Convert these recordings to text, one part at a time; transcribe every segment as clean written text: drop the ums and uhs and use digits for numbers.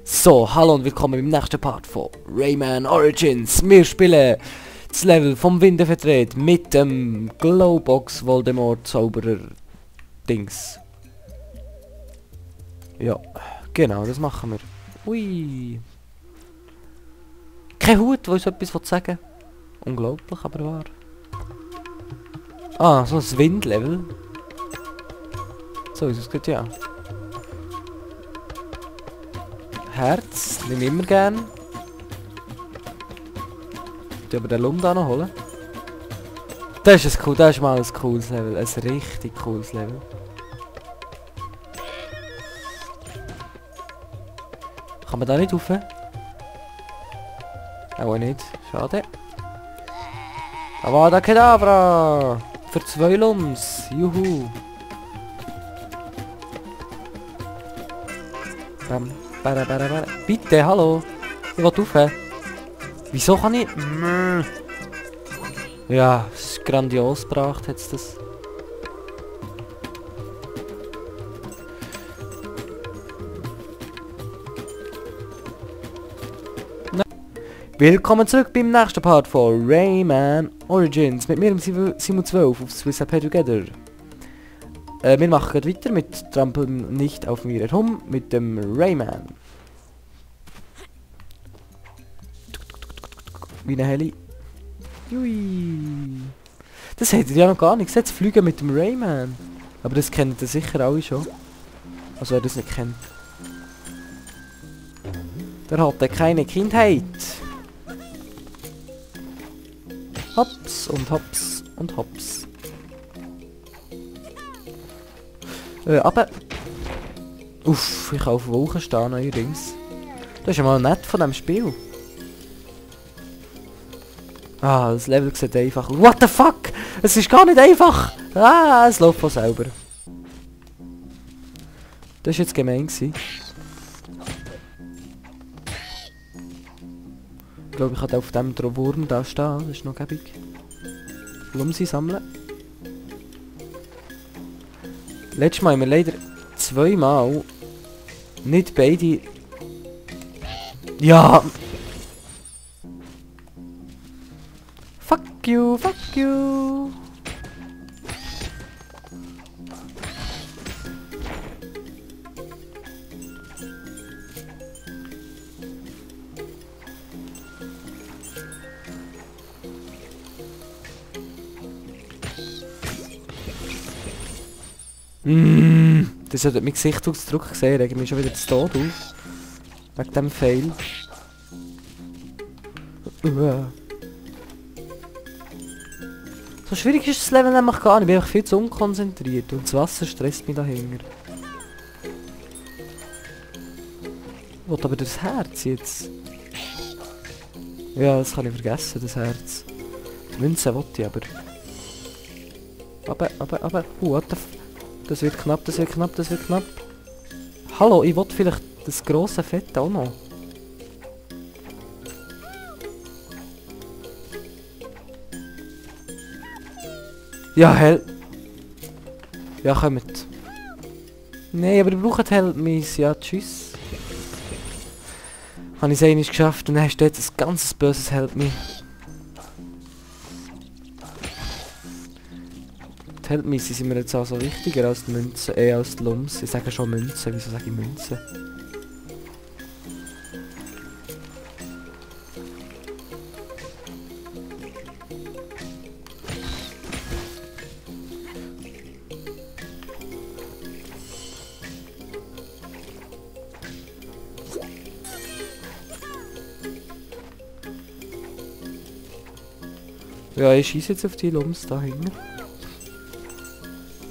So, hallo und willkommen im nächsten Part von Rayman Origins. Wir spielen das Level vom Winde verdreht mit dem Glowbox Voldemort Zauberer Dings. Ja, genau, das machen wir. Ui. Kein Hut, wo uns etwas sagen will. Unglaublich, aber wahr. Ah, so ein Windlevel. So ist es gut, ja. Herz, nehme ich immer gern. Ich aber den Lump da noch holen. Das ist cool, das ist mal ein cooles Level. Ein richtig cooles Level. Kann man da nicht rauf? Auch nicht. Schade. Avada Kedavra! Für 2 Lumps. Juhu. Bitte, hallo. Ich will rauf. Wieso kann ich... Ja, es ist grandios gebracht, hat's das. Willkommen zurück beim nächsten Part von Rayman Origins. Mit mir im Simon 12 auf Swiss Play Together. Wir machen gerade weiter mit Trampeln nicht auf mir herum mit dem Rayman. Wie eine Heli. Jui. Das hättet ihr ja noch gar nicht. Jetzt fliegen mit dem Rayman. Aber das kennt ihr sicher alle schon. Also wer das nicht kennt. Der hatte keine Kindheit. Hops und hops und hops. Aber... Uff, ich kann auf Wolken stehen neuerdings. Das ist ja mal nett von dem Spiel. Ah, das Level sieht einfach aus. What the fuck? Es ist gar nicht einfach! Ah, es läuft von selber. Das war jetzt gemein gewesen. Ich glaube, ich kann auf dem Wurm da stehen. Das ist noch gäbig. Lumsi sammeln. Letztes Mal haben wir leider 2 Mal nicht beide... Ja! Fuck you, fuck you! Das hat mein Gesichtsausdruck gesehen, regen mich schon wieder zu Tod auf. Wegen dem Fail. So schwierig ist das Level nämlich gar nicht, ich bin einfach viel zu unkonzentriert und das Wasser stresst mich dahinter. Ich will aber das Herz jetzt. Ja, das kann ich vergessen, das Herz. Die Münze wollte ich aber. What the f... Das wird knapp, das wird knapp, das wird knapp. Hallo, ich wollte vielleicht das grosse Fett auch noch. Ja, hell. Ja, kommt. Nein, aber ihr braucht Help Mies. Ja, tschüss. Habe ich es einmal geschafft und dann hast du jetzt ein ganz böses Help Me. Die Help Me sind mir jetzt auch so wichtiger als die Münzen, als die Lumps. Ich sage schon Münzen, wieso sage ich Münzen? Ja, ich schieße jetzt auf die Lumps da hinten.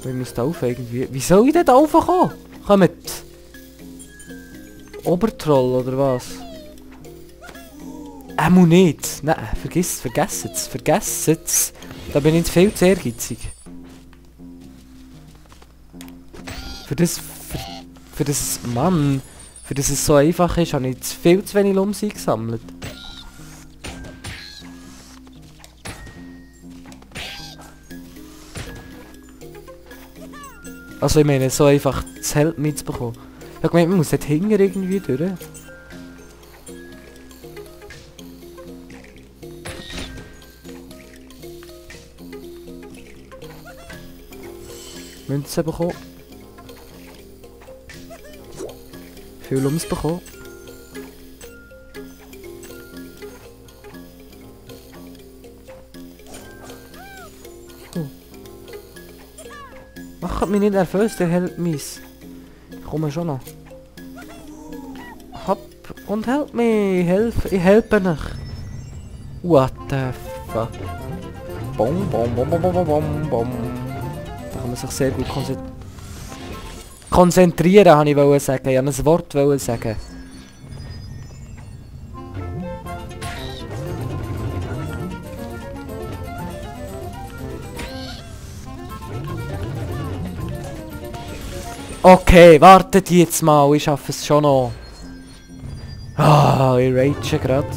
Ich muss da auf irgendwie. Wie soll ich denn da raufkommen? Kommt! Obertroll oder was? Muss nicht! Nein, vergesst es! Da bin ich viel zu ehrgeizig. Für das es so einfach ist, habe ich viel zu wenig Lumps eingesammelt. Also ich meine, so einfach das Help mitzubekommen. Ich habe gemeint, man muss dort hinten irgendwie durch. Münzen bekommen. Viel Lums bekommen. Macht mich nicht nervös, der hält mies. Ich komme schon noch. Hopp und help mich. Ich helfe euch. What the fuck? Bom, bom, bom, bom, bom, bom, bom. Da kann man sich sehr gut konzentrieren, habe ich wollen sagen. Ich wollte ein Wort sagen. Okay, wartet jetzt mal, ich schaffe es schon noch. Ah, ich rage gerade.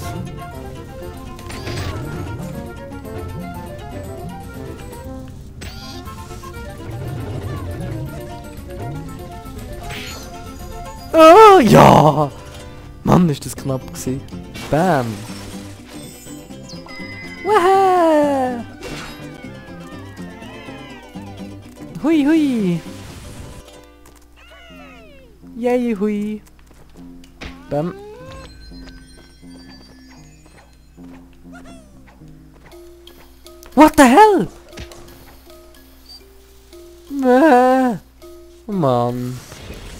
Ah, ja! Mann, ist das knapp gewesen. Bam! Wahoo! Hui, hui! Yay, hui! Bam! What the hell? Oh Mann.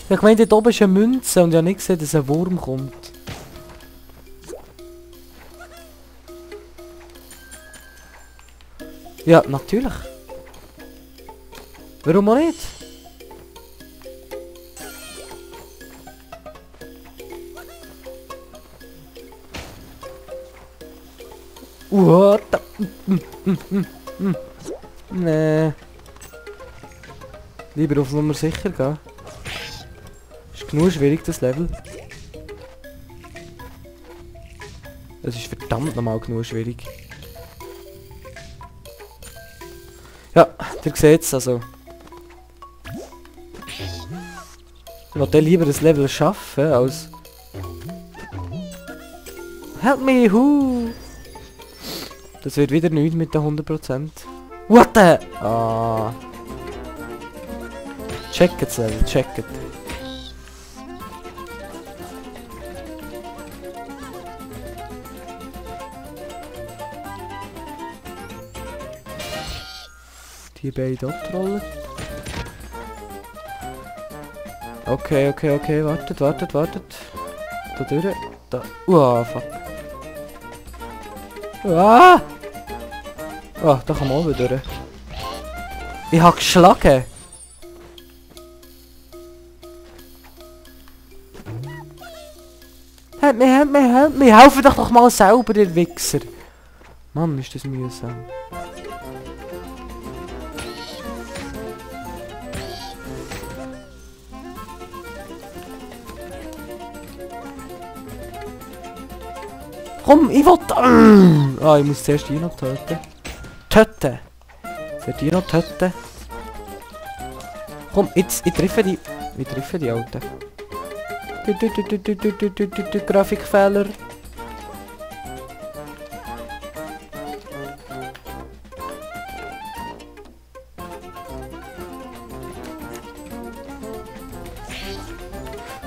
Ich meinte, dort oben ist eine Münze und ich habe nicht gesehen, dass ein Wurm kommt. Ja, natürlich. Warum auch nicht? What the... Nee. Lieber auf Nummer sicher gehen. Ist genug schwierig, das Level. Es ist verdammt nochmal genug schwierig. Ja, ihr seht es also. Ich wollte lieber das Level schaffen als... Help me, who? Das wird wieder nichts mit den 100%. What the? Ah. Checkt das Level, checkt. Die beiden abtrollen. Okay, wartet. Da durch. Da. Fuck. Ah! Oh, da kann man auch wieder durch. Ich hab geschlagen. Help me. Helfe doch mal selber, ihr Wichser. Mann, ist das mühsam. Komm, ich will... Ah, ich muss zuerst die noch töten. Töten! Soll die noch töten? Komm, jetzt, ich treffe die... Ich treffe die Alten. Grafikfehler.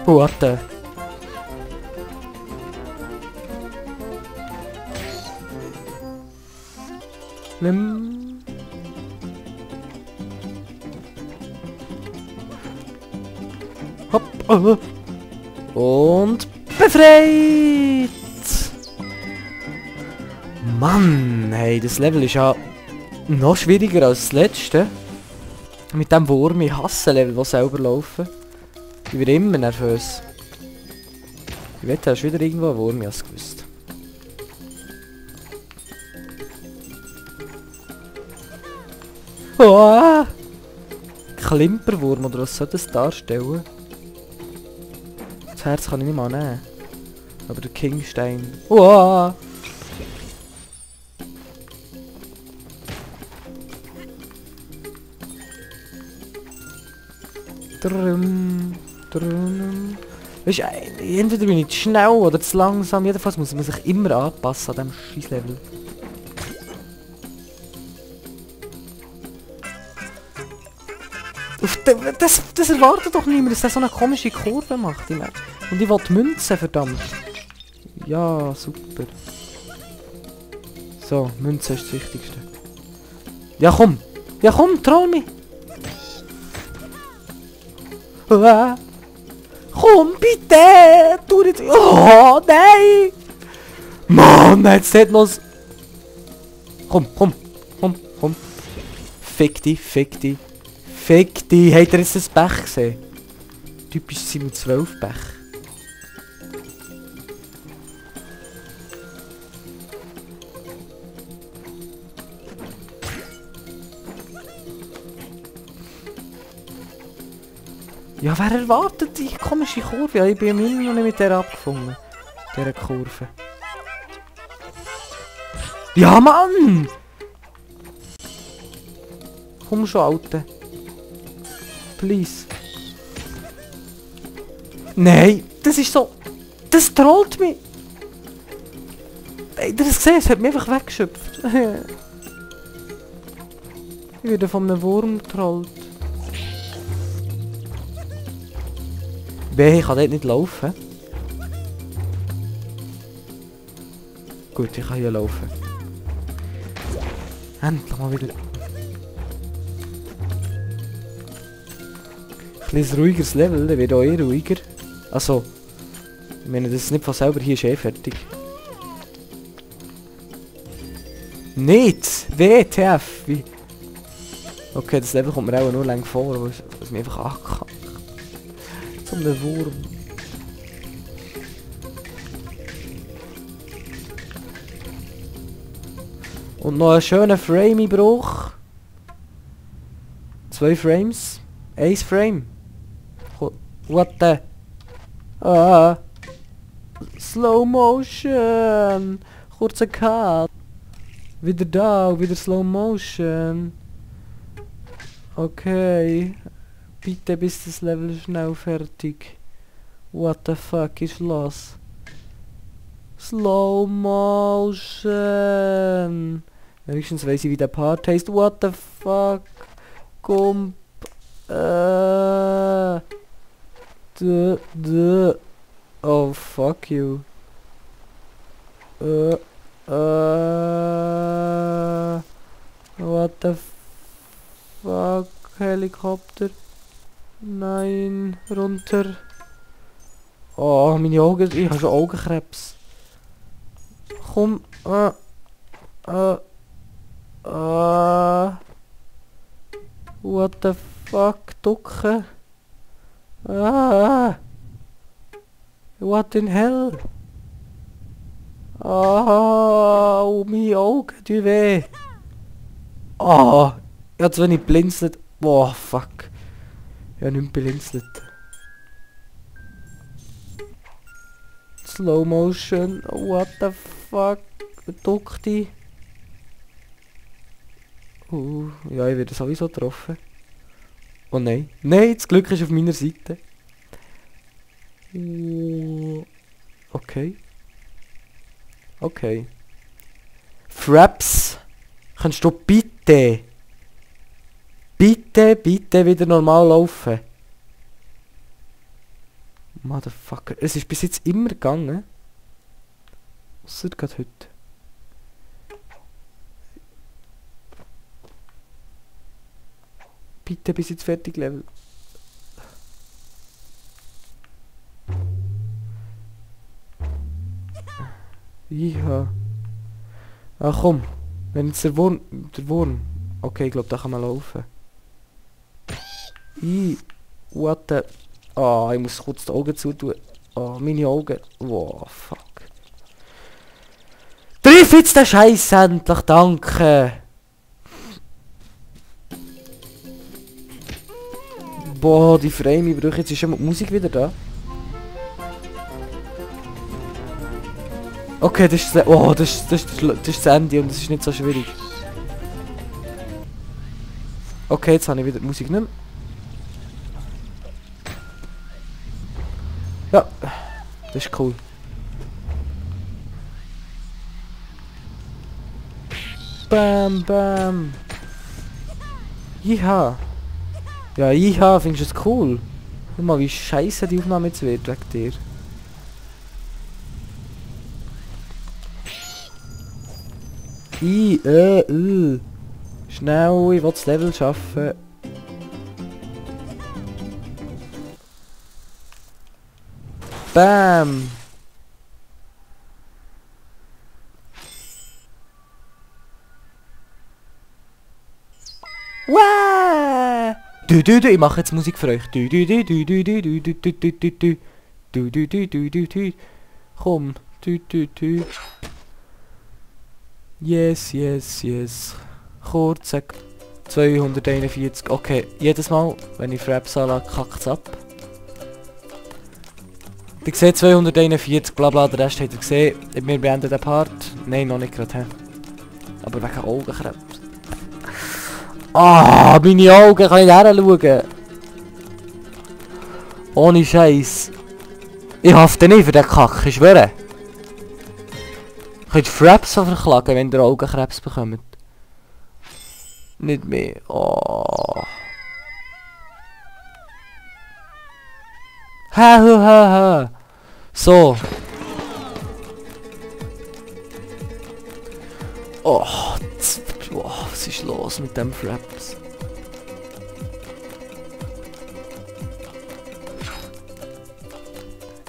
What the... Nimm. Hopp. Und befreit! Mann, hey, das Level ist ja noch schwieriger als das letzte. Mit dem Wurm, ich hasse Level, die selber laufen. Ich werde immer nervös. Ich wette, da ist wieder irgendwo ein Wurm, ich habe es gewusst. Oh! Klimperwurm oder was soll das darstellen? Das Herz kann ich nicht mal nehmen. Aber der Kingstein. Oh! Weißt du, entweder bin ich zu schnell oder zu langsam. Jedenfalls muss man sich immer anpassen an diesem Scheiß-Level. Das erwartet doch niemand, dass der so eine komische Kurve macht. Und ich will die Münzen, verdammt. Ja, super. So, Münze ist das Wichtigste. Ja, komm! Ja, komm, troll mich! Ah. Komm, bitte! Tu nicht... Oh, nein! Mann, jetzt hat noch... Komm. Fick dich. Habt ihr jetzt das Pech gesehen? Typisch 7-12 Pech. Ja, wer erwartet die komische Kurve? Ja, ich bin immer noch nicht mit der abgefunden. Dieser Kurve. Ja, Mann! Komm schon, Alter. Please. Nein, das ist so... Das trollt mich. Habt ihr das gesehen? Es hat mich einfach weggeschöpft. Ich werde von einem Wurm getrollt. Ich kann dort nicht laufen. Gut, ich kann hier laufen. Endlich mal wieder... Ein bisschen ruhigeres Level, dann wird auch ruhiger. Also, ich meine, das ist nicht von selber, hier ist fertig. Nicht! WTF! Wie? Okay, das Level kommt mir auch nur lang vor, was mich einfach ankackt. So ein Wurm. Und noch ein schöner Frame-Bruch. 2 Frames. 1 Frame. What the... Ah. Slow Motion. Kurzer Cut. Wieder da, wieder Slow Motion. Okay. Bitte bis das Level schnell fertig. What the fuck ist los? Slow Motion. Wenigstens weiss ich, wie der Part heißt. What the fuck? Gump. Oh, fuck you. What the fuck? Helikopter. Nein, runter. Oh, meine Augen, ich habe schon Augenkrebs. Komm, what the fuck, ducken. What in hell? Oh, meine Augen tun weh. Oh, ich habe zu wenig blinzelt. Boah, fuck. Ich habe nicht mehr blinzelt. Slow Motion. What the fuck? Duck die. Ja, ich werde sowieso getroffen. Oh nein. Nein, das Glück ist auf meiner Seite. Okay. Okay. Fraps. Kannst du bitte wieder normal laufen? Motherfucker. Es ist bis jetzt immer gegangen. Ausser gerade heute. Bitte bis jetzt fertig Level. Ja. Ach komm. Wenn jetzt der Wurm. Okay, ich glaube, da kann man laufen. What the... Oh, ich muss kurz die Augen zutun. Oh, meine Augen. Wow, fuck. Triff jetzt den Scheiß endlich, danke. Boah, die Frame-Brüche. Jetzt ist schon mal die Musik wieder da. Okay, das ist... Oh, das ist das Ende und das ist nicht so schwierig. Okay, jetzt habe ich wieder die Musik nicht mehr. Ja, das ist cool. Bam, bam. Ja. Ja, IH, findest du es cool? Guck mal, wie scheiße die Aufnahme jetzt wird wegen dir. Schnell, ich will das Level schaffen. Bam! Wow! Ich mache jetzt Musik für euch. Komm. Yes, yes, yes. Kurz, 241. Okay, jedes Mal, wenn ich Fraps anlage, kackt es ab. Ihr seht 241, bla bla, der Rest habt ihr gesehen. Wir beenden den Part. Nein, noch nicht gerade. Aber wegen Augenkrebs. Ah, meine Augen, kann ich nicht hinschauen. Ohne Scheiß. Ich hafte nicht für den Kack, ich schwöre. Könnt Fraps verklagen, wenn ihr Augenkrebs bekommt. Nicht mehr. Oh. Ha. So. Oh, was ist los mit dem Fraps?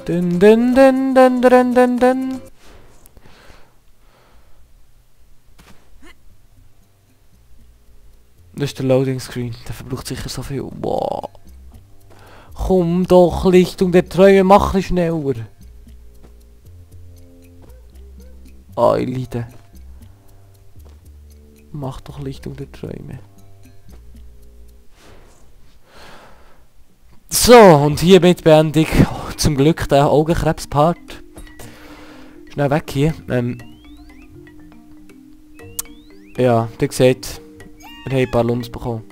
Dun. Das ist der Loading Screen, der verbraucht sicher so viel. Wow. Komm doch, Lichtung der Träume, mach ein schneller. Ah, ich leide. Mach doch Lichtung der Träume. So, und hiermit beende ich zum Glück den Augenkrebs-Part. Schnell weg hier. Ja, ihr seht, wir haben ein paar Lumps bekommen.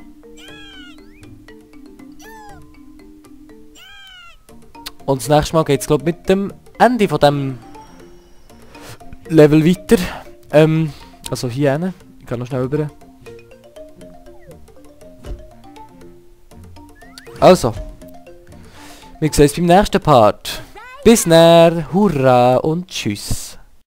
Und das nächste Mal geht es, glaube ich, mit dem Ende von dem Level weiter. Also hier hin. Ich kann noch schnell rüber. Also. Wir sehen uns beim nächsten Part. Bis dann, hurra und tschüss.